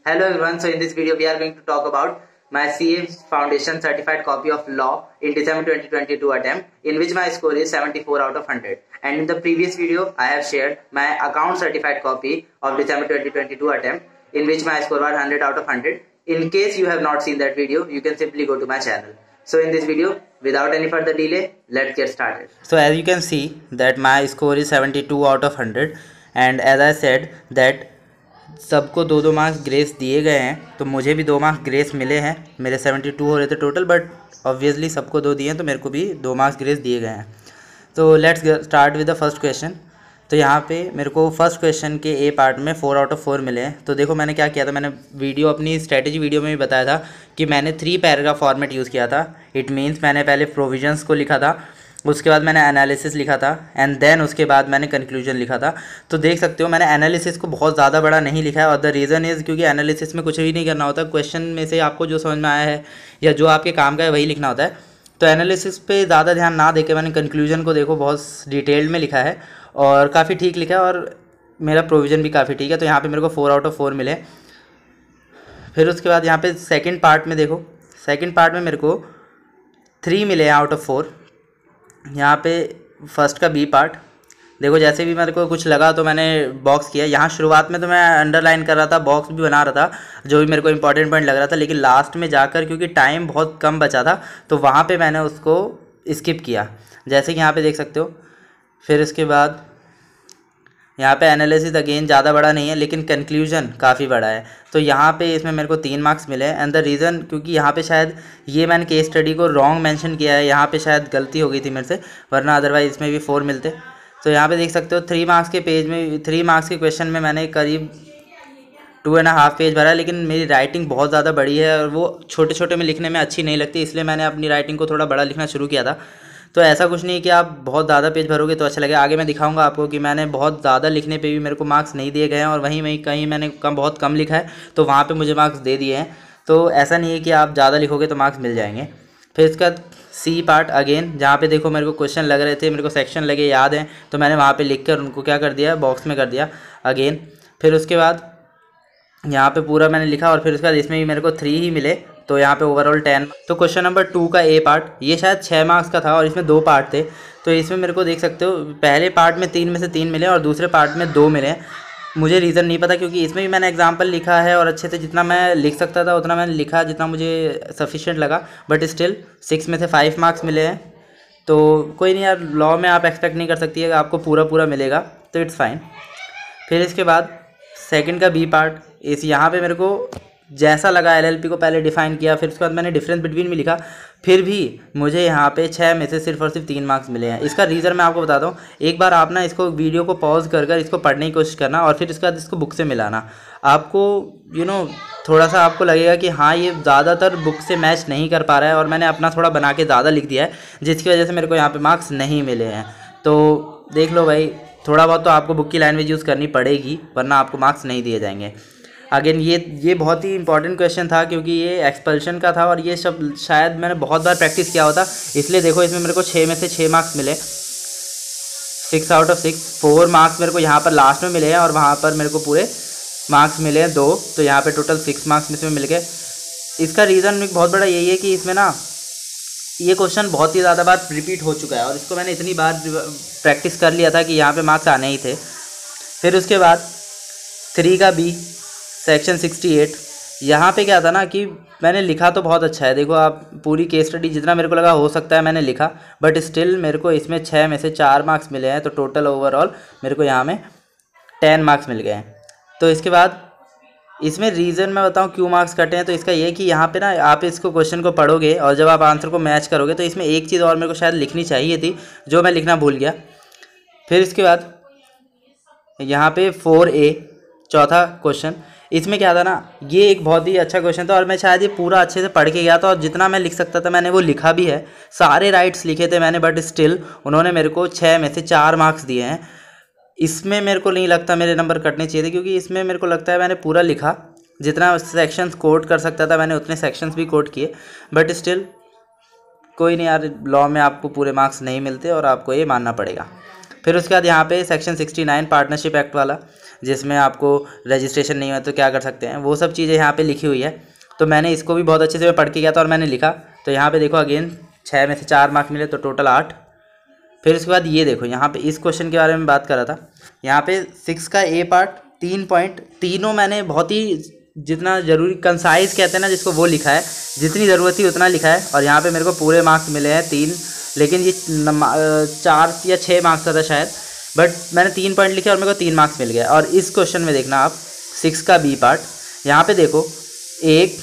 Hello everyone, so in this video we are going to talk about my CA Foundation certified copy of law in December 2022 attempt, in which my score is 74 out of 100. And in the previous video I have shared my account certified copy of December 2022 attempt, in which my score was 100 out of 100. In case you have not seen that video, you can simply go to my channel. So in this video, without any further delay, let's get started. So as you can see that my score is 72 out of 100, and as I said that सबको दो marks grace दिए गए हैं, तो मुझे भी 2 marks grace मिले हैं। मेरे 72 हो रहे थे टोटल, बट ऑब्वियसली सबको 2 दिए हैं, तो मेरे को भी 2 मार्क्स ग्रेस दिए गए हैं। तो let's start with the first question. तो यहाँ पे मेरे को फर्स्ट क्वेश्चन के ए पार्ट में 4 आउट ऑफ 4 मिले हैं। तो देखो मैंने क्या किया था, मैंने वीडियो अपनी स्ट्रेटेजी वीडियो में भी बताया था कि मैंने 3 पैराग्राफ फॉर्मेट यूज़ किया था। इट मीन्स मैंने पहले प्रोविजंस को लिखा था, उसके बाद मैंने एनालिसिस लिखा था, एंड देन उसके बाद मैंने कंक्लूजन लिखा था। तो देख सकते हो मैंने एनालिसिस को बहुत ज़्यादा बड़ा नहीं लिखा है, और द रीज़न इज़ क्योंकि एनालिसिस में कुछ भी नहीं करना होता, क्वेश्चन में से आपको जो समझ में आया है या जो आपके काम का है वही लिखना होता है। तो एनालिसिस पे ज़्यादा ध्यान ना देके मैंने कंक्लूजन को देखो बहुत डिटेल्ड में लिखा है और काफ़ी ठीक लिखा है, और मेरा प्रोविज़न भी काफ़ी ठीक है। तो यहाँ पर मेरे को 4 आउट ऑफ 4 मिले। फिर उसके बाद यहाँ पर सेकेंड पार्ट में देखो, सेकेंड पार्ट में मेरे को 3 मिले आउट ऑफ 4। यहाँ पे फर्स्ट का बी पार्ट देखो, जैसे भी मेरे को कुछ लगा तो मैंने बॉक्स किया। यहाँ शुरुआत में तो मैं अंडरलाइन कर रहा था, बॉक्स भी बना रहा था, जो भी मेरे को इंपॉर्टेंट पॉइंट लग रहा था, लेकिन लास्ट में जाकर क्योंकि टाइम बहुत कम बचा था तो वहाँ पे मैंने उसको स्किप किया, जैसे कि यहाँ पे देख सकते हो। फिर उसके बाद यहाँ पे एनालिसिस अगेन ज़्यादा बड़ा नहीं है, लेकिन कंक्लूजन काफ़ी बड़ा है। तो यहाँ पे इसमें मेरे को 3 मार्क्स मिले हैं, एंड द रीज़न क्योंकि यहाँ पे शायद ये मैंने केस स्टडी को रॉन्ग मेंशन किया है, यहाँ पे शायद गलती हो गई थी मेरे से, वरना अदरवाइज इसमें भी 4 मिलते। तो यहाँ पे देख सकते हो 3 मार्क्स के पेज में, 3 मार्क्स के क्वेश्चन में मैंने करीब 2.5 पेज भरा, लेकिन मेरी राइटिंग बहुत ज़्यादा बड़ी है और वो छोटे छोटे में लिखने में अच्छी नहीं लगती, इसलिए मैंने अपनी राइटिंग को थोड़ा बड़ा लिखना शुरू किया था। तो ऐसा कुछ नहीं कि आप बहुत ज़्यादा पेज भरोगे तो अच्छा लगेगा। आगे मैं दिखाऊंगा आपको कि मैंने बहुत ज़्यादा लिखने पे भी मेरे को मार्क्स नहीं दिए गए हैं, और वहीं कहीं मैंने बहुत कम लिखा है तो वहाँ पे मुझे मार्क्स दे दिए हैं। तो ऐसा नहीं है कि आप ज़्यादा लिखोगे तो मार्क्स मिल जाएंगे। फिर इसका सी पार्ट अगेन, जहाँ पे देखो मेरे को क्वेश्चन लग रहे थे, मेरे को सेक्शन लगे याद हैं, तो मैंने वहाँ पर लिख कर उनको क्या कर दिया, बॉक्स में कर दिया अगेन। फिर उसके बाद यहाँ पे पूरा मैंने लिखा, और फिर उसके बाद इसमें भी मेरे को 3 ही मिले, तो यहाँ पे ओवरऑल 10। तो क्वेश्चन नंबर 2 का ए पार्ट, ये शायद 6 मार्क्स का था और इसमें 2 पार्ट थे। तो इसमें मेरे को देख सकते हो पहले पार्ट में 3 में से 3 मिले और दूसरे पार्ट में 2 मिले। मुझे रीज़न नहीं पता, क्योंकि इसमें भी मैंने एग्जाम्पल लिखा है और अच्छे से जितना मैं लिख सकता था उतना मैंने लिखा, जितना मुझे सफिशिएंट लगा, बट स्टिल 6 में से 5 मार्क्स मिले हैं। तो कोई नहीं यार, लॉ में आप एक्सपेक्ट नहीं कर सकती है कि आपको पूरा मिलेगा, तो इट्स फाइन। फिर इसके बाद सेकंड का बी पार्ट, इस यहाँ पे मेरे को जैसा लगा एलएलपी को पहले डिफाइन किया, फिर उसके बाद मैंने डिफरेंस बिटवीन भी लिखा, फिर भी मुझे यहाँ पे 6 में से सिर्फ और सिर्फ 3 मार्क्स मिले हैं। इसका रीज़न मैं आपको बताता हूँ। एक बार आप ना इसको वीडियो को पॉज कर इसको पढ़ने की कोशिश करना, और फिर इसके बाद इसको बुक से मिलाना। आपको थोड़ा सा आपको लगेगा कि हाँ ये ज़्यादातर बुक से मैच नहीं कर पा रहा है, और मैंने अपना थोड़ा बना के ज़्यादा लिख दिया है, जिसकी वजह से मेरे को यहाँ पर मार्क्स नहीं मिले हैं। तो देख लो भाई, थोड़ा बहुत तो आपको बुक की लैंग्वेज यूज़ करनी पड़ेगी, वरना आपको मार्क्स नहीं दिए जाएंगे। अगेन ये बहुत ही इंपॉर्टेंट क्वेश्चन था, क्योंकि ये एक्सपल्शन का था और ये सब शायद मैंने बहुत बार प्रैक्टिस किया होता, इसलिए देखो इसमें मेरे को 6 में से 6 मार्क्स मिले, 6 आउट ऑफ 6। 4 मार्क्स मेरे को यहाँ पर लास्ट में मिले हैं, और वहाँ पर मेरे को पूरे मार्क्स मिले हैं 2, तो यहाँ पर टोटल 6 मार्क्स इसमें मिल गए। इसका रीज़न बहुत बड़ा यही है कि इसमें ना ये क्वेश्चन बहुत ही ज़्यादा बार रिपीट हो चुका है, और इसको मैंने इतनी बार प्रैक्टिस कर लिया था कि यहाँ पे मार्क्स आने ही थे। फिर उसके बाद 3 का बी, सेक्शन 68, यहाँ पे क्या था ना कि मैंने लिखा तो बहुत अच्छा है, देखो आप पूरी केस स्टडी जितना मेरे को लगा हो सकता है मैंने लिखा, बट स्टिल मेरे को इसमें 6 में से 4 मार्क्स मिले हैं, तो टोटल ओवरऑल मेरे को यहाँ में 10 मार्क्स मिल गए हैं। तो इसके बाद इसमें रीज़न मैं बताऊं क्यों मार्क्स कटे हैं, तो इसका ये कि यहाँ पे ना आप इसको क्वेश्चन को पढ़ोगे और जब आप आंसर को मैच करोगे, तो इसमें एक चीज़ और मेरे को शायद लिखनी चाहिए थी, जो मैं लिखना भूल गया। फिर इसके बाद यहाँ पे 4A, चौथा क्वेश्चन, इसमें क्या था ना, ये एक बहुत ही अच्छा क्वेश्चन था, और मैं शायद ये पूरा अच्छे से पढ़ के गया था, और जितना मैं लिख सकता था मैंने वो लिखा भी है, सारे राइट्स लिखे थे मैंने, बट स्टिल उन्होंने मेरे को 6 में से 4 मार्क्स दिए हैं। इसमें मेरे को नहीं लगता मेरे नंबर कटने चाहिए थे, क्योंकि इसमें मेरे को लगता है मैंने पूरा लिखा, जितना सेक्शंस कोड कर सकता था मैंने उतने सेक्शंस भी कोड किए, बट स्टिल कोई नहीं यार, लॉ में आपको पूरे मार्क्स नहीं मिलते और आपको ये मानना पड़ेगा। फिर उसके बाद यहाँ पे सेक्शन 69 पार्टनरशिप एक्ट वाला, जिसमें आपको रजिस्ट्रेशन नहीं हुआ तो क्या कर सकते हैं, वो सब चीज़ें यहाँ पे लिखी हुई है। तो मैंने इसको भी बहुत अच्छे से पढ़ के गया था और मैंने लिखा। तो यहाँ पे देखो अगेन 6 में से 4 मार्क्स मिले तो टोटल 8। फिर उसके बाद ये देखो यहाँ पे इस क्वेश्चन के बारे में बात कर रहा था। यहाँ पे 6 का ए पार्ट 3 पॉइंट, तीनों मैंने बहुत ही जितना ज़रूरी कंसाइज कहते हैं ना जिसको, वो लिखा है, जितनी ज़रूरत थी उतना लिखा है। और यहाँ पे मेरे को पूरे मार्क्स मिले हैं 3, लेकिन ये 4 या 6 मार्क्स का था शायद, बट मैंने 3 पॉइंट लिखे और मेरे को 3 मार्क्स मिल गया। और इस क्वेश्चन में देखना आप 6 का बी पार्ट, यहाँ पे देखो 1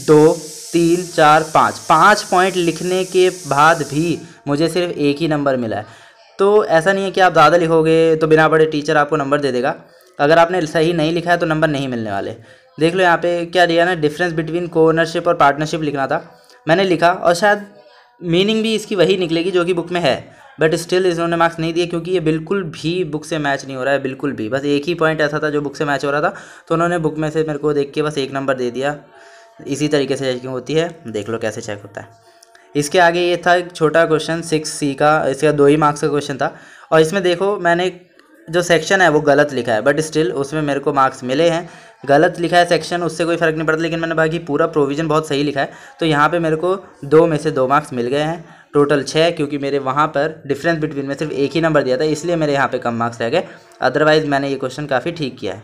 2 3 4 5 पॉइंट लिखने के बाद भी मुझे सिर्फ एक ही नंबर मिला है। तो ऐसा नहीं है कि आप ज़्यादा लिखोगे तो बिना पढ़े टीचर आपको नंबर दे देगा। अगर आपने सही नहीं लिखा है तो नंबर नहीं मिलने वाले। देख लो यहाँ पे क्या दिया ना, डिफरेंस बिटवीन को-ओनरशिप और पार्टनरशिप लिखना था, मैंने लिखा और शायद मीनिंग भी इसकी वही निकलेगी जो कि बुक में है, बट स्टिल इन्होंने मार्क्स नहीं दिए क्योंकि ये बिल्कुल भी बुक से मैच नहीं हो रहा है, बिल्कुल भी। बस एक ही पॉइंट ऐसा था जो बुक से मैच हो रहा था, तो उन्होंने बुक में से मेरे को देख के बस 1 नंबर दे दिया। इसी तरीके से चेकिंग होती है, देख लो कैसे चेक होता है। इसके आगे ये था एक छोटा क्वेश्चन 6C का, इसका 2 ही मार्क्स का क्वेश्चन था। और इसमें देखो मैंने जो सेक्शन है वो गलत लिखा है, बट स्टिल उसमें मेरे को मार्क्स मिले हैं। गलत लिखा है सेक्शन, उससे कोई फ़र्क नहीं पड़ता, लेकिन मैंने बाकी पूरा प्रोविज़न बहुत सही लिखा है। तो यहाँ पे मेरे को 2 में से 2 मार्क्स मिल गए हैं, टोटल 6, क्योंकि मेरे वहाँ पर डिफरेंस बिटवीन में सिर्फ एक ही नंबर दिया था, इसलिए मेरे यहाँ पे कम मार्क्स रह गए। अदरवाइज़ मैंने ये क्वेश्चन काफ़ी ठीक किया है।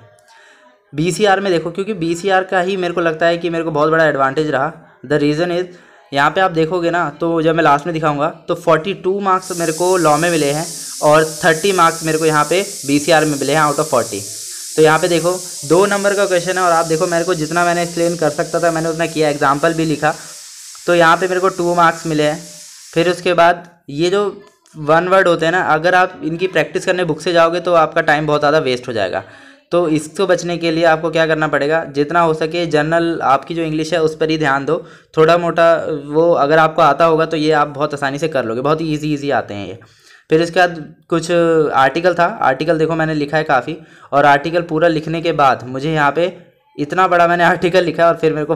BCR में देखो, क्योंकि BCR का ही मेरे को लगता है कि मेरे को बहुत बड़ा एडवांटेज रहा। द रीज़न इज़, यहाँ पे आप देखोगे ना तो जब मैं लास्ट में दिखाऊंगा तो 42 मार्क्स मेरे को लॉ में मिले हैं और 30 मार्क्स मेरे को यहाँ पे BCR में मिले हैं आउट ऑफ 40। तो यहाँ पे देखो 2 नंबर का क्वेश्चन है और आप देखो मेरे को जितना मैंने एक्सप्लेन कर सकता था मैंने उतना किया, एग्जाम्पल भी लिखा। तो यहाँ पे मेरे को 2 मार्क्स मिले हैं। फिर उसके बाद ये जो 1 वर्ड होते हैं ना, अगर आप इनकी प्रैक्टिस करने बुक से जाओगे तो आपका टाइम बहुत ज़्यादा वेस्ट हो जाएगा। तो इसको बचने के लिए आपको क्या करना पड़ेगा, जितना हो सके जनरल आपकी जो इंग्लिश है उस पर ही ध्यान दो। थोड़ा मोटा वो अगर आपको आता होगा तो ये आप बहुत आसानी से कर लोगे, बहुत ही ईजी आते हैं ये। फिर इसके बाद कुछ आर्टिकल था, आर्टिकल देखो मैंने लिखा है काफ़ी, और आर्टिकल पूरा लिखने के बाद मुझे यहाँ पे इतना बड़ा मैंने आर्टिकल लिखा और फिर मेरे को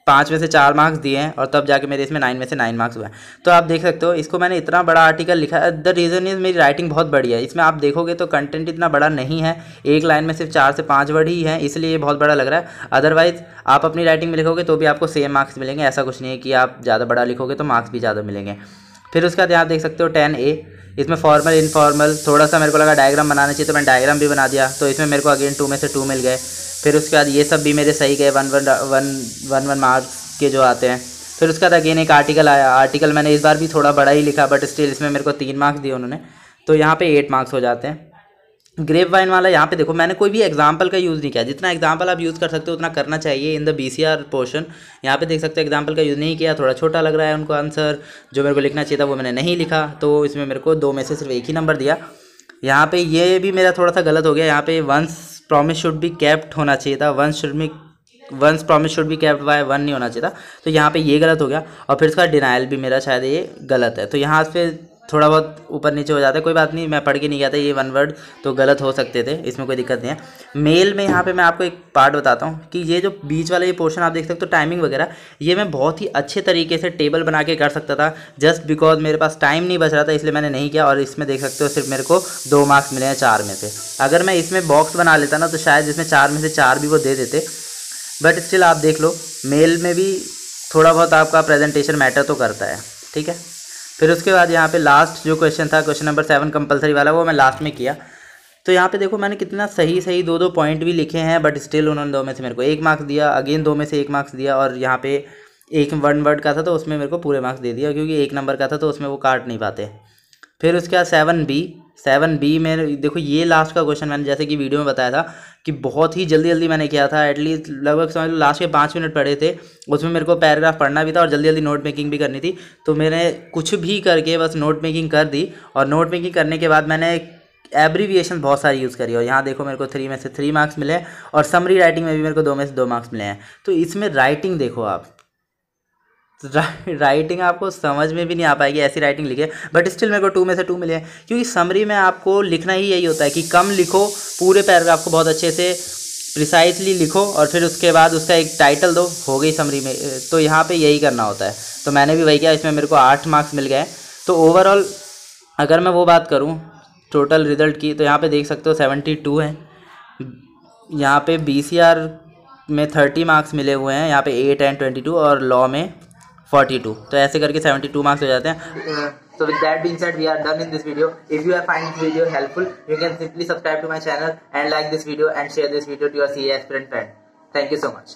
5 में से 4 मार्क्स दिए हैं और तब जाके मेरे इसमें 9 में से 9 मार्क्स हुए हैं। तो आप देख सकते हो इसको मैंने इतना बड़ा आर्टिकल लिखा है। द रीज़न इज़ मेरी राइटिंग बहुत बढ़िया है। इसमें आप देखोगे तो कंटेंट इतना बड़ा नहीं है, एक लाइन में सिर्फ 4 से 5 वर्ड ही हैं, इसलिए ये बहुत बड़ा लग रहा है। अदरवाइज़ आप अपनी राइटिंग में लिखोगे तो भी आपको सेम मार्क्स मिलेंगे, ऐसा कुछ नहीं है कि आप ज़्यादा बड़ा लिखोगे तो मार्क्स भी ज़्यादा मिलेंगे। फिर उसके बाद यहाँ देख सकते हो 10A, इसमें फॉर्मल इनफॉर्मल थोड़ा सा मेरे को लगा डायग्राम बनाना चाहिए तो मैंने डायग्राम भी बना दिया, तो इसमें मेरे को अगेन 2 में से 2 मिल गए। फिर उसके बाद ये सब भी मेरे सही गए, 1 मार्क्स के जो आते हैं। फिर उसके बाद अगेन एक आर्टिकल आया, आर्टिकल मैंने इस बार भी थोड़ा बड़ा ही लिखा, बट स्टिल इसमें मेरे को 3 मार्क्स दिए उन्होंने, तो यहाँ पे 8 मार्क्स हो जाते हैं। ग्रेप वाइन वाला यहाँ पे देखो मैंने कोई भी एग्जाम्पल का यूज़ नहीं किया, जितना एग्जाम्पल आप यूज़ कर सकते हो उतना करना चाहिए इन द BCR पोर्शन। यहाँ पे देख सकते हो एग्जाम्पल का यूज़ नहीं किया, थोड़ा छोटा लग रहा है उनको आंसर, जो मेरे को लिखना चाहिए था वो मैंने नहीं लिखा, तो इसमें मेरे को 2 में से सिर्फ एक ही नंबर दिया। यहाँ पे ये भी मेरा थोड़ा सा गलत हो गया, यहाँ पे once promise should be kept होना चाहिए था, once promise should be kept by 1 नहीं होना चाहिए था, तो यहाँ पे ये गलत हो गया। और फिर इसका डिनाइल भी मेरा शायद ये गलत है, तो यहाँ पे थोड़ा बहुत ऊपर नीचे हो जाता है, कोई बात नहीं, मैं पढ़ के नहीं गया था, ये 1 वर्ड तो गलत हो सकते थे, इसमें कोई दिक्कत नहीं है। मेल में यहाँ पे मैं आपको एक पार्ट बताता हूँ कि ये जो बीच वाला ये पोर्शन आप देख सकते हो टाइमिंग वगैरह, ये मैं बहुत ही अच्छे तरीके से टेबल बना के कर सकता था, जस्ट बिकॉज मेरे पास टाइम नहीं बच रहा था इसलिए मैंने नहीं किया। और इसमें देख सकते हो सिर्फ मेरे को 2 मार्क्स मिले हैं 4 में से। अगर मैं इसमें बॉक्स बना लेता ना तो शायद इसमें 4 में से 4 भी वो दे देते, बट स्टिल आप देख लो मेल में भी थोड़ा बहुत आपका प्रेजेंटेशन मैटर तो करता है, ठीक है। फिर उसके बाद यहाँ पे लास्ट जो क्वेश्चन था, क्वेश्चन नंबर 7 कंपलसरी वाला, वो मैं लास्ट में किया। तो यहाँ पे देखो मैंने कितना सही 2 पॉइंट भी लिखे हैं, बट स्टिल उन्होंने 2 में से मेरे को 1 मार्क्स दिया, अगेन 2 में से 1 मार्क्स दिया, और यहाँ पे 1 वर्ड का था तो उसमें मेरे को पूरे मार्क्स दे दिया, क्योंकि 1 नंबर का था तो उसमें वो काट नहीं पाते। फिर उसके बाद 7B में देखो ये लास्ट का क्वेश्चन मैंने जैसे कि वीडियो में बताया था कि बहुत ही जल्दी मैंने किया था, एटलीस्ट लगभग समझ लो लास्ट के 5 मिनट पढ़े थे, उसमें मेरे को पैराग्राफ पढ़ना भी था और जल्दी नोट मेकिंग भी करनी थी। तो मैंने कुछ भी करके बस नोट मेकिंग कर दी, और नोट मेकिंग करने के बाद मैंने एब्रीविएशन बहुत सारी यूज़ करी, और यहाँ देखो मेरे को 3 में से 3 मार्क्स मिले, और समरी राइटिंग में भी मेरे को 2 में से 2 मार्क्स मिले हैं। तो इसमें राइटिंग देखो आप, राइटिंग आपको समझ में भी नहीं आ पाएगी, ऐसी राइटिंग लिखे, बट स्टिल मेरे को 2 में से 2 मिले हैं, क्योंकि समरी में आपको लिखना ही यही होता है कि कम लिखो, पूरे पैराग्राफ को बहुत अच्छे से प्रिसाइजली लिखो, और फिर उसके बाद उसका एक टाइटल दो, हो गई समरी में। तो यहाँ पे यही करना होता है, तो मैंने भी वही किया, इसमें मेरे को 8 मार्क्स मिल गए। तो ओवरऑल अगर मैं वो बात करूँ टोटल रिजल्ट की, तो यहाँ पे देख सकते हो 72 है। यहाँ पे BCR में 30 मार्क्स मिले हुए हैं, यहाँ पे 8 एंड 22, और लॉ में 42। तो ऐसे करके 72 मार्क्स हो जाते हैं। So with that being said, we are done in this video. If you have find this video helpful, you can simply subscribe to my channel and like this video and share this video to your CA aspirant friend. Thank you so much.